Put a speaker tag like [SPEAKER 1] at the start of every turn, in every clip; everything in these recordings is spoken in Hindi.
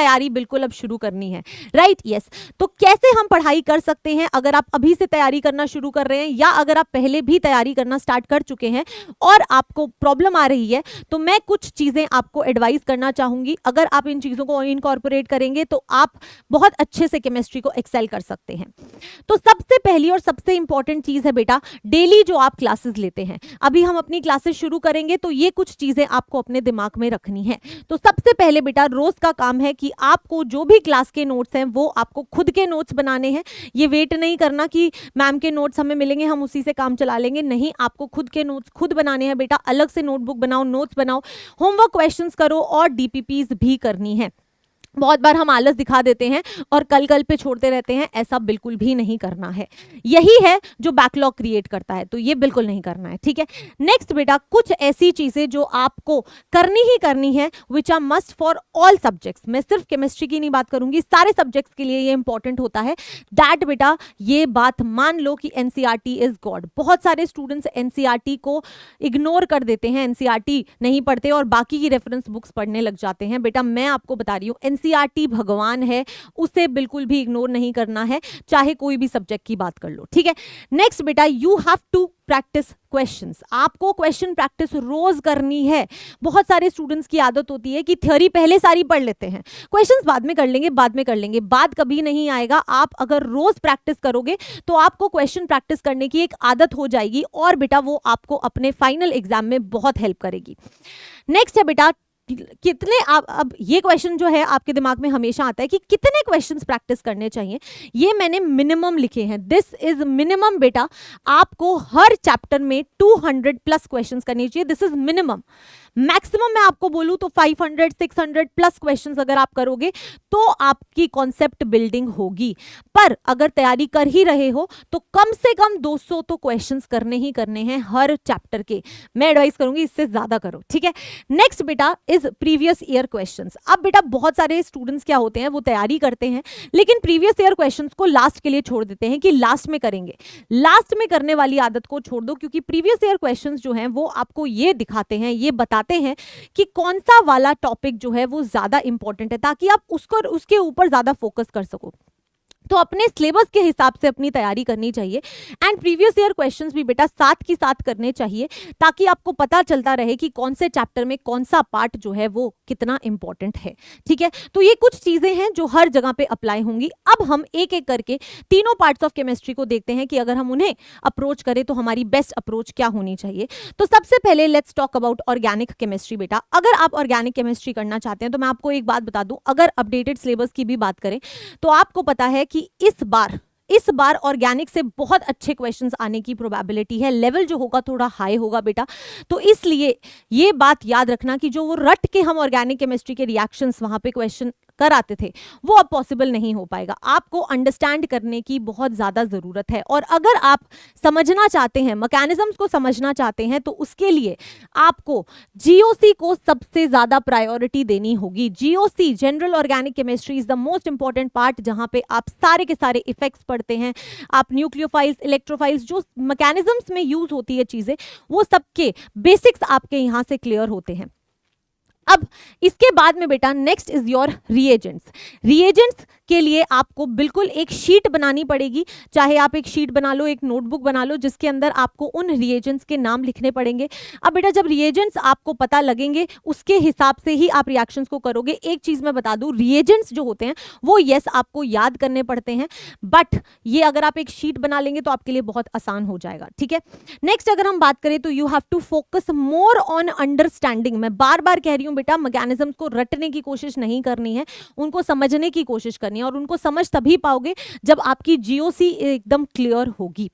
[SPEAKER 1] तैयारी बिल्कुल अब शुरू करनी है, राइट? यस। तो कैसे हम पढ़ाई कर सकते हैं अगर आप अभी से तैयारी करना शुरू कर रहे हैं या अगर आप पहले भी तैयारी करना स्टार्ट कर चुके हैं और आपको प्रॉब्लम आ रही है, तो मैं कुछ चीजें आपको एडवाइस करना चाहूंगी। अगर आप इन चीजों को इनकॉर्पोरेट करेंगे तो आप बहुत अच्छे से केमिस्ट्री को एक्सेल कर सकते हैं। तो सबसे पहली और सबसे इंपॉर्टेंट चीज है बेटा, डेली जो आप क्लासेस लेते हैं, अभी हम अपनी क्लासेस शुरू करेंगे तो ये कुछ चीजें आपको अपने दिमाग में रखनी है। तो सबसे पहले बेटा रोज का काम है कि आपको जो भी क्लास के नोट्स हैं वो आपको खुद के नोट्स बनाने हैं। ये वेट नहीं करना कि मैम के नोट्स हमें मिलेंगे हम उसी से काम चला लेंगे, नहीं, आपको खुद के नोट्स खुद बनाने हैं बेटा। अलग से नोटबुक बनाओ, नोट्स बनाओ, होमवर्क क्वेश्चंस करो और डीपीपीज भी करनी है। बहुत बार हम आलस दिखा देते हैं और कल पे छोड़ते रहते हैं, ऐसा बिल्कुल भी नहीं करना है। यही है जो बैकलॉग क्रिएट करता है, तो ये बिल्कुल नहीं करना है, ठीक है। नेक्स्ट बेटा, कुछ ऐसी चीजें जो आपको करनी ही करनी है, which are must for all subjects. मैं सिर्फ केमिस्ट्री की नहीं बात करूंगी, सारे सब्जेक्ट्स के लिए ये इंपॉर्टेंट होता है। दैट बेटा ये बात मान लो कि एनसीईआरटी इज गॉड। बहुत सारे स्टूडेंट्स एनसीईआरटी को इग्नोर कर देते हैं, एनसीईआरटी नहीं पढ़ते और बाकी की रेफरेंस बुक्स पढ़ने लग जाते हैं। बेटा मैं आपको बता रही हूँ, एनसीईआरटी भगवान है, उसे बिल्कुल भी इग्नोर नहीं करना है, चाहे कोई भी सब्जेक्ट की बात कर लो, ठीक है। नेक्स्ट बेटा, you have to practice questions. आपको क्वेश्चन प्रैक्टिस रोज करनी है। बहुत सारे स्टूडेंट्स की आदत होती है कि थ्योरी पहले सारी पढ़ लेते हैं, क्वेश्चंस बाद में कर लेंगे, बाद में कर लेंगे, बाद कभी नहीं आएगा। आप अगर रोज प्रैक्टिस करोगे तो आपको क्वेश्चन प्रैक्टिस करने की एक आदत हो जाएगी और बेटा वो आपको अपने फाइनल एग्जाम में बहुत हेल्प करेगी। नेक्स्ट है बेटा, कितने आप, अब ये क्वेश्चन जो है आपके दिमाग में हमेशा आता है कि कितने क्वेश्चंस प्रैक्टिस करने चाहिए। ये मैंने मिनिमम लिखे हैं, दिस इज मिनिमम बेटा। आपको हर चैप्टर में 200 प्लस क्वेश्चंस करने चाहिए, दिस इज मिनिमम। मैक्सिमम मैं आपको बोलूं तो 500 600 प्लस क्वेश्चंस अगर आप करोगे तो आपकी कॉन्सेप्ट बिल्डिंग होगी। पर अगर तैयारी कर ही रहे हो तो कम से कम 200 तो क्वेश्चंस करने ही करने हैं हर चैप्टर के। मैं एडवाइस करूंगी इससे ज्यादा करो, ठीक है। नेक्स्ट बेटा इज प्रीवियस ईयर क्वेश्चंस। अब बेटा बहुत सारे स्टूडेंट्स क्या होते हैं, वो तैयारी करते हैं लेकिन प्रीवियस ईयर क्वेश्चंस को लास्ट के लिए छोड़ देते हैं कि लास्ट में करेंगे। लास्ट में करने वाली आदत को छोड़ दो, क्योंकि प्रीवियस ईयर क्वेश्चंस जो हैं वो आपको ये दिखाते हैं, ये बताते हैं कि कौन सा वाला टॉपिक जो है वो ज्यादा इंपॉर्टेंट है, ताकि आप उसके ऊपर ज्यादा फोकस कर सको। तो अपने सिलेबस के हिसाब से अपनी तैयारी करनी चाहिए एंड प्रीवियस ईयर क्वेश्चंस भी बेटा साथ की साथ करने चाहिए, ताकि आपको पता चलता रहे कि कौन से चैप्टर में कौन सा पार्ट जो है वो कितना इंपॉर्टेंट है, ठीक है। तो ये कुछ चीजें हैं जो हर जगह पे अप्लाई होंगी। अब हम एक एक करके तीनों पार्ट्स ऑफ केमिस्ट्री को देखते हैं कि अगर हम उन्हें अप्रोच करें तो हमारी बेस्ट अप्रोच क्या होनी चाहिए। तो सबसे पहले let's talk about organic chemistry. बेटा अगर आप ऑर्गेनिक केमिस्ट्री करना चाहते हैं तो मैं आपको एक बात बता दूं, अगर अपडेटेड सिलेबस की भी बात करें तो आपको पता है कि इस बार ऑर्गेनिक से बहुत अच्छे क्वेश्चंस आने की प्रोबेबिलिटी है। लेवल जो होगा थोड़ा हाई होगा बेटा, तो इसलिए ये बात याद रखना कि जो वो रट के हम ऑर्गेनिक केमिस्ट्री के रिएक्शंस वहां पे क्वेश्चन कराते थे वो अब पॉसिबल नहीं हो पाएगा। आपको अंडरस्टैंड करने की बहुत ज्यादा जरूरत है, और अगर आप समझना चाहते हैं, मैकेनिज्म्स को समझना चाहते हैं, तो उसके लिए आपको जीओसी को सबसे ज्यादा प्रायोरिटी देनी होगी। GOC general organic chemistry is the most important part, जहां पे आप सारे के सारे इफेक्ट्स पढ़ते हैं, आप न्यूक्लियोफाइल्स, इलेक्ट्रोफाइल्स, जो मैकेनिज्म्स में यूज होती है चीजें, वो सबके बेसिक्स आपके यहां से क्लियर होते हैं। अब इसके बाद में बेटा next is your reagents. Reagents के लिए आपको बिल्कुल एक शीट बनानी पड़ेगी, चाहे आप एक शीट बना लो, एक नोटबुक बना लो, जिसके अंदर आपको उन रिएजेंट्स के नाम लिखने पड़ेंगे। अब बेटा जब रिएजेंट्स आपको पता लगेंगे उसके हिसाब से ही आप रिएक्शंस को करोगे। एक चीज मैं बता दूं, रिएजेंट्स जो होते हैं वो यस आपको याद करने पड़ते हैं, बट ये अगर आप एक शीट बना लेंगे तो आपके लिए बहुत आसान हो जाएगा, ठीक है। नेक्स्ट अगर हम बात करें तो you have to focus more on understanding. मैं बार बार कह रही हूं बेटा, मैकेनिज्म्स को रटने की कोशिश नहीं करनी है, उनको समझने की कोशिश करनी है, और उनको समझ तभी पाओगे जब आपकी जीओसी एकदम क्लियर होगी।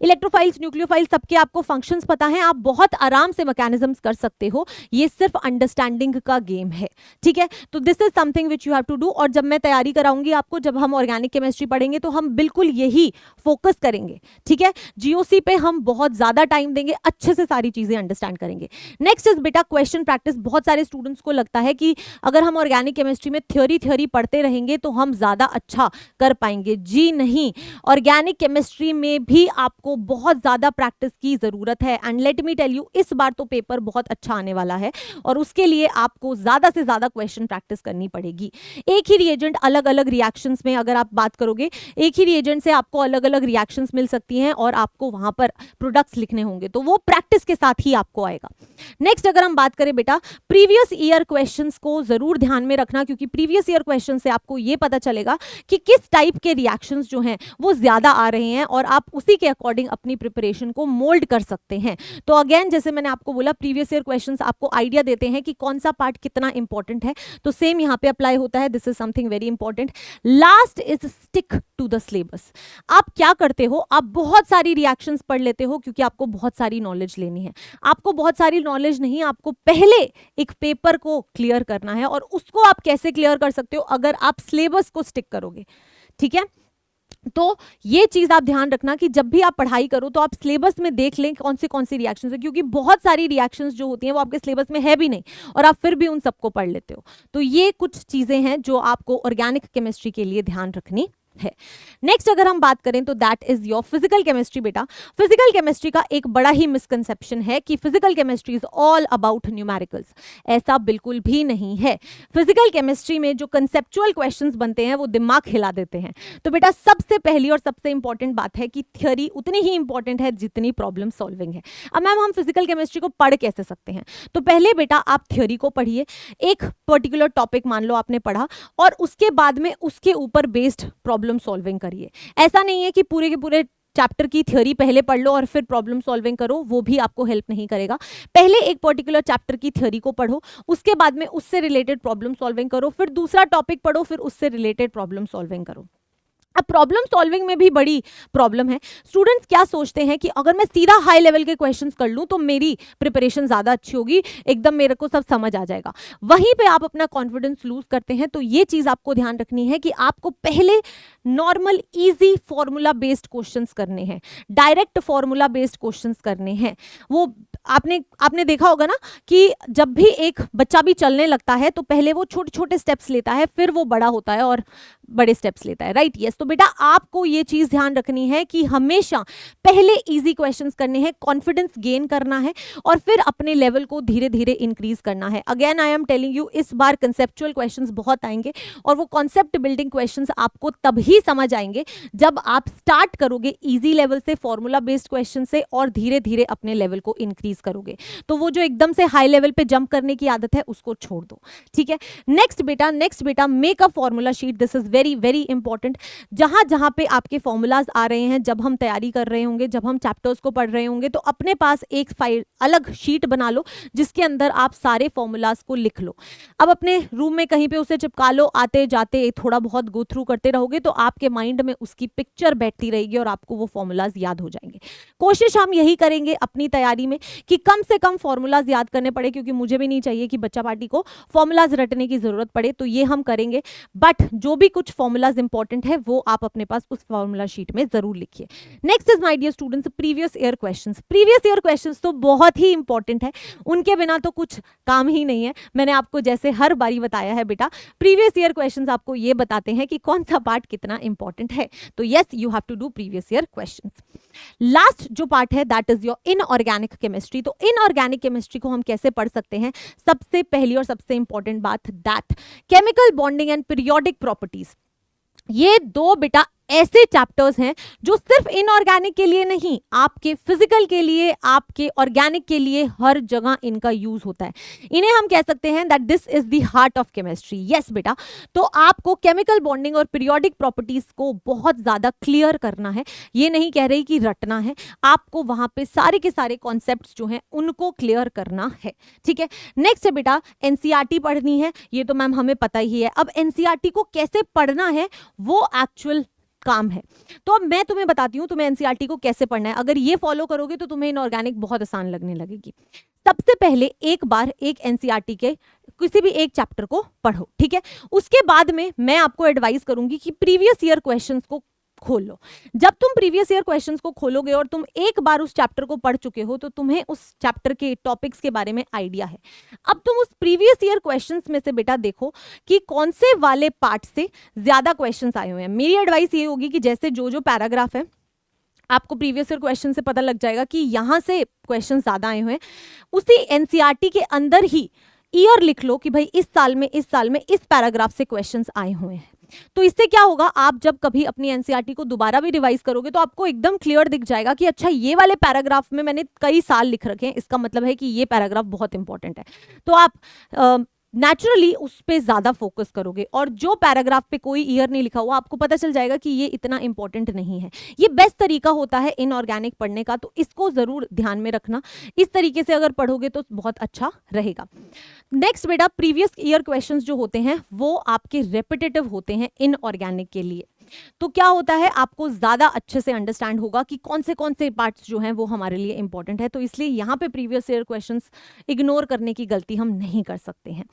[SPEAKER 1] इलेक्ट्रोफाइल्स, न्यूक्लियोफाइल्स, सबके आपको फंक्शंस पता है, आप बहुत आराम से मैकेनिज्म्स कर सकते हो। ये सिर्फ अंडरस्टैंडिंग का गेम है, ठीक है। तो this is something which you have to do, और जब मैं तैयारी कराऊंगी आपको, जब हम ऑर्गेनिक केमिस्ट्री पढ़ेंगे तो हम बिल्कुल यही फोकस करेंगे, ठीक है। जीओसी पे हम बहुत ज्यादा टाइम देंगे, अच्छे से सारी चीजें अंडरस्टैंड करेंगे। नेक्स्ट इज बेटा क्वेश्चन प्रैक्टिस। बहुत सारे स्टूडेंट्स को लगता है कि अगर हम ऑर्गेनिक केमिस्ट्री में थ्योरी पढ़ते रहेंगे तो हम ज्यादा ज़्यादा अच्छा कर पाएंगे। जी नहीं, ऑर्गेनिक केमिस्ट्री में भी आपको बहुत ज़्यादा प्रैक्टिस की ज़रूरत है। And let me tell you, इस बार तो पेपर बहुत अच्छा आने वाला है और उसके लिए आपको ज़्यादा से ज़्यादा क्वेश्चन प्रैक्टिस करनी पड़ेगी। एक ही रिएजेंट अलग अलग रिएक्शंस में अगर आप बात करोगे, एक ही रिएजेंट से आपको अलग अलग रिएक्शंस मिल सकती हैं और आपको वहाँ पर प्रोडक्ट्स लिखने होंगे, तो वो प्रैक्टिस के साथ ही आपको आएगा। नेक्स्ट अगर हम बात करें बेटा, प्रीवियस ईयर क्वेश्चंस को जरूर ध्यान में रखना, क्योंकि प्रीवियस ईयर क्वेश्चन से आपको ये पता चलेगा कि किस टाइप के रिएक्शंस जो हैं वो ज्यादा आ रहे हैं और आप उसी के अकॉर्डिंग अपनी प्रिपरेशन को मोल्ड कर सकते हैं। तो अगेन जैसे मैंने आपको बोला, प्रीवियस ईयर क्वेश्चंस आपको आइडिया देते हैं कि कौन सा पार्ट कितना इंपॉर्टेंट है, तो सेम यहाँ पे अप्लाई होता है। This is something very important. Last is stick to the syllabus. आप क्या करते हो, आप बहुत सारी रिएक्शंस पढ़ लेते हो क्योंकि आपको बहुत सारी नॉलेज लेनी है। आपको बहुत सारी नॉलेज नहीं, आपको पहले एक पेपर को क्लियर करना है और उसको आप कैसे क्लियर कर सकते हो, अगर आप सिलेबस को स्टिक करोगे। ठीक है, तो ये चीज आप ध्यान रखना कि जब भी आप पढ़ाई करो तो आप सिलेबस में देख लें कौन सी रिएक्शंस है, क्योंकि बहुत सारी रिएक्शंस जो होती हैं वो आपके सिलेबस में है भी नहीं और आप फिर भी उन सबको पढ़ लेते हो। तो ये कुछ चीजें हैं जो आपको ऑर्गेनिक केमिस्ट्री के लिए ध्यान रखनी है। नेक्स्ट अगर हम बात करें तो that is your physical chemistry. बेटा, फिजिकल केमिस्ट्री का एक बड़ा ही मिसकंसेप्शन है कि physical chemistry is all about numericals. ऐसा बिल्कुल भी नहीं है। फिजिकल केमिस्ट्री में जो कंसेप्चुअल क्वेश्चंस बनते हैं वो दिमाग हिला देते हैं। तो बेटा, सबसे पहली और सबसे इंपॉर्टेंट बात है कि थ्योरी उतनी ही इंपॉर्टेंट है जितनी प्रॉब्लम सॉल्विंग है। अब मैम हम फिजिकल केमिस्ट्री को पढ़ कैसे सकते हैं? तो पहले बेटा आप थ्योरी को पढ़िए, एक पर्टिकुलर टॉपिक मान लो आपने पढ़ा और उसके बाद में उसके ऊपर बेस्ड प्रॉब्लम सॉल्विंग करिए। ऐसा नहीं है कि पूरे के पूरे चैप्टर की थ्योरी पहले पढ़ लो और फिर प्रॉब्लम सॉल्विंग करो, वो भी आपको हेल्प नहीं करेगा। पहले एक पर्टिकुलर चैप्टर की थ्योरी को पढ़ो, उसके बाद में उससे रिलेटेड प्रॉब्लम सॉल्विंग करो, फिर दूसरा टॉपिक पढ़ो, फिर उससे रिलेटेड प्रॉब्लम सॉल्विंग करो। अब प्रॉब्लम सॉल्विंग में भी बड़ी प्रॉब्लम है। स्टूडेंट्स क्या सोचते हैं कि अगर मैं सीधा हाई लेवल के क्वेश्चंस कर लूं तो मेरी प्रिपरेशन ज़्यादा अच्छी होगी, एकदम मेरे को सब समझ आ जाएगा। वहीं पे आप अपना कॉन्फिडेंस लूज करते हैं। तो ये चीज़ आपको ध्यान रखनी है कि आपको पहले normal easy formula based questions करने हैं, डायरेक्ट फॉर्मूला बेस्ड क्वेश्चंस करने हैं। वो आपने देखा होगा ना कि जब भी एक बच्चा भी चलने लगता है तो पहले वो छोटे छोटे स्टेप्स लेता है, फिर वो बड़ा होता है और बड़े स्टेप्स लेता है, राइट? यस। तो बेटा आपको ये चीज ध्यान रखनी है कि हमेशा पहले इजी क्वेश्चंस करने हैं, कॉन्फिडेंस गेन करना है और फिर अपने लेवल को धीरे धीरे इंक्रीज करना है। Again I am telling you, इस बार कंसेप्चुअल क्वेश्चंस बहुत आएंगे और वो कॉन्सेप्ट बिल्डिंग क्वेश्चंस आपको तभी समझ आएंगे जब आप स्टार्ट करोगे इजी लेवल से, फॉर्मूला बेस्ड क्वेश्चन से, और धीरे धीरे अपने लेवल को इंक्रीज करोगे। तो वो जो एकदम से हाई लेवल पे जंप करने की आदत है उसको छोड़ दो। ठीक है, नेक्स्ट बेटा make a formula sheet. This is very very important. जहां जहां पे आपके फॉर्मूलाज आ रहे हैं, जब हम तैयारी कर रहे होंगे, जब हम चैप्टर्स को पढ़ रहे होंगे, तो अपने पास एक फाइल अलग शीट बना लो जिसके अंदर आप सारे फॉर्मूलाज को लिख लो। अब अपने रूम में कहीं पे उसे चिपका लो, आते जाते थोड़ा बहुत गो थ्रू करते रहोगे तो आपके माइंड में उसकी पिक्चर बैठती रहेगी और आपको वो फॉर्मूलाज याद हो जाएंगे। कोशिश हम यही करेंगे अपनी तैयारी में कि कम से कम फॉर्मूलाज याद करने पड़े, क्योंकि मुझे भी नहीं चाहिए कि बच्चा पार्टी को फॉर्मूलाज रटने की जरूरत पड़े, तो ये हम करेंगे। बट जो भी कुछ फॉर्मूलाज इंपॉर्टेंट है वो आप अपने पास उस फॉर्मूला शीट में जरूर लिखिए। Next is my dear students previous year questions. Previous year questions तो बहुत ही इंपॉर्टेंट है, उनके बिना तो कुछ काम ही नहीं है। मैंने आपको जैसे हर बारी बताया है बेटा, प्रीवियस ईयर क्वेश्चंस आपको ये बताते हैं कि कौन सा पार्ट कितना इंपॉर्टेंट है। तो yes, you have to do previous year questions. Last जो पार्ट है that is your inorganic chemistry. तो इनऑर्गेनिक केमिस्ट्री को हम कैसे पढ़ सकते हैं? सबसे पहली और सबसे इंपॉर्टेंट बात, that chemical bonding and periodic properties, ये दो बेटा ऐसे चैप्टर्स हैं जो सिर्फ इनऑर्गेनिक के लिए नहीं, आपके फिजिकल के लिए, आपके ऑर्गेनिक के लिए, हर जगह इनका यूज होता है। इन्हें हम कह सकते हैं that this is the heart of chemistry. Yes बेटा, तो आपको केमिकल बॉन्डिंग और पीरियोडिक प्रॉपर्टीज को बहुत ज्यादा क्लियर करना है। ये नहीं कह रही कि रटना है, आपको वहां पे सारे के सारे कॉन्सेप्ट्स जो हैं उनको क्लियर करना है। ठीक है, नेक्स्ट है बेटा एनसीईआरटी पढ़नी है। ये तो मैम हमें पता ही है। अब एनसीईआरटी को कैसे पढ़ना है वो एक्चुअल काम है। तो अब मैं तुम्हें बताती हूँ तुम्हें एनसीईआरटी को कैसे पढ़ना है। अगर ये फॉलो करोगे तो तुम्हें इनऑर्गेनिक बहुत आसान लगने लगेगी। सबसे पहले एक बार एक एनसीईआरटी के किसी भी एक चैप्टर को पढ़ो, ठीक है। उसके बाद में मैं आपको एडवाइस करूंगी कि प्रीवियस ईयर क्वेश्चंस को खोल लो। जब तुम प्रीवियस ईयर क्वेश्चंस को खोलोगे और तुम एक बार उस चैप्टर को पढ़ चुके हो तो तुम्हें उस चैप्टर के टॉपिक्स के बारे में आइडिया है। अब तुम उस प्रीवियस ईयर क्वेश्चंस में से बेटा देखो कि कौन से वाले पार्ट से ज्यादा क्वेश्चंस आए हुए हैं। मेरी एडवाइस ये होगी कि जैसे जो पैराग्राफ है आपको प्रीवियस ईयर क्वेश्चन से पता लग जाएगा कि यहां से क्वेश्चन ज्यादा आए हुए हैं, उसी एनसीईआरटी के अंदर ही ईयर लिख लो कि भाई इस साल में इस पैराग्राफ से क्वेश्चंस आए हुए हैं। तो इससे क्या होगा, आप जब कभी अपनी एनसीईआरटी को दोबारा भी रिवाइज करोगे तो आपको एकदम क्लियर दिख जाएगा कि अच्छा ये वाले पैराग्राफ में मैंने कई साल लिख रखे हैं, इसका मतलब है कि ये पैराग्राफ बहुत इंपॉर्टेंट है। तो आप नेचुरली उस पर ज्यादा फोकस करोगे, और जो पैराग्राफ पे कोई ईयर नहीं लिखा हुआ आपको पता चल जाएगा कि ये इतना इंपॉर्टेंट नहीं है। ये बेस्ट तरीका होता है इनऑर्गेनिक पढ़ने का, तो इसको जरूर ध्यान में रखना। इस तरीके से अगर पढ़ोगे तो बहुत अच्छा रहेगा। नेक्स्ट बेटा, प्रीवियस ईयर क्वेश्चंस जो होते हैं वो आपके रेपिटेटिव होते हैं इनऑर्गेनिक के लिए। तो क्या होता है, आपको ज्यादा अच्छे से अंडरस्टैंड होगा कि कौन से पार्ट्स जो हैं वो हमारे लिए इंपॉर्टेंट है। तो इसलिए यहाँ पे प्रीवियस ईयर क्वेश्चंस इग्नोर करने की गलती हम नहीं कर सकते हैं।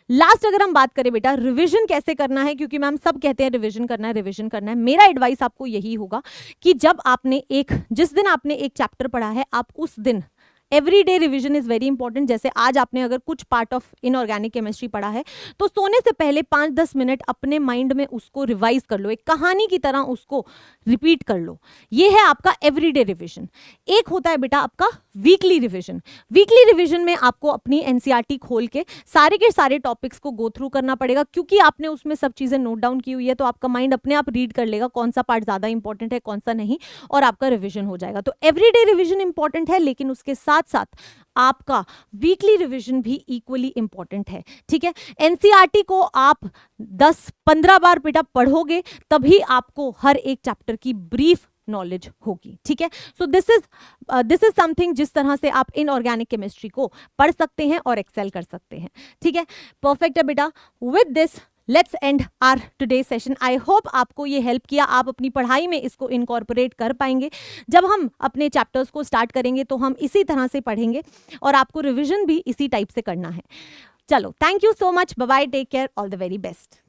[SPEAKER 1] लास्ट अगर हम बात करें बेटा रिवीजन कैसे करना है, क्योंकि मैम सब कहते हैं रिवीजन करना है, मेरा एडवाइस आपको यही होगा कि जिस दिन आपने एक चैप्टर पढ़ा है आप उस दिन everyday revision is very important. जैसे आज आपने अगर कुछ पार्ट ऑफ इनऑर्गेनिक केमिस्ट्री पढ़ा है तो सोने से पहले 5-10 मिनट अपने माइंड में उसको रिवाइज कर लो, एक कहानी की तरह उसको रिपीट कर लो। ये है आपका एवरीडे रिवीजन। एक होता है बेटा आपका वीकली रिवीजन। वीकली रिवीजन में आपको अपनी एनसीईआरटी खोल के सारे टॉपिक्स को गो थ्रू करना पड़ेगा, क्योंकि आपने उसमें सब चीजें नोट डाउन की हुई है। तो आपका माइंड अपने आप रीड कर लेगा कौन सा पार्ट ज्यादा इंपॉर्टेंट है कौन सा नहीं, और आपका रिवीजन हो जाएगा। तो एवरीडे रिवीजन इंपॉर्टेंट है, लेकिन उसके साथ साथ आपका वीकली रिवीजन भी इक्वली इंपॉर्टेंट है। ठीक है, एनसीईआरटी को आप 10-15 बार बेटा पढ़ोगे तभी आपको हर एक चैप्टर की ब्रीफ नॉलेज होगी। ठीक है, सो दिस इज समथिंग जिस तरह से आप इनऑर्गेनिक केमिस्ट्री को पढ़ सकते हैं और एक्सेल कर सकते हैं। ठीक है, परफेक्ट है बेटा। With this let's end our today session. I hope आपको ये हेल्प किया, आप अपनी पढ़ाई में इसको इनकॉर्पोरेट कर पाएंगे। जब हम अपने चैप्टर्स को स्टार्ट करेंगे तो हम इसी तरह से पढ़ेंगे और आपको रिवीजन भी इसी टाइप से करना है। चलो, thank you so much, bye bye, take care, all the very best.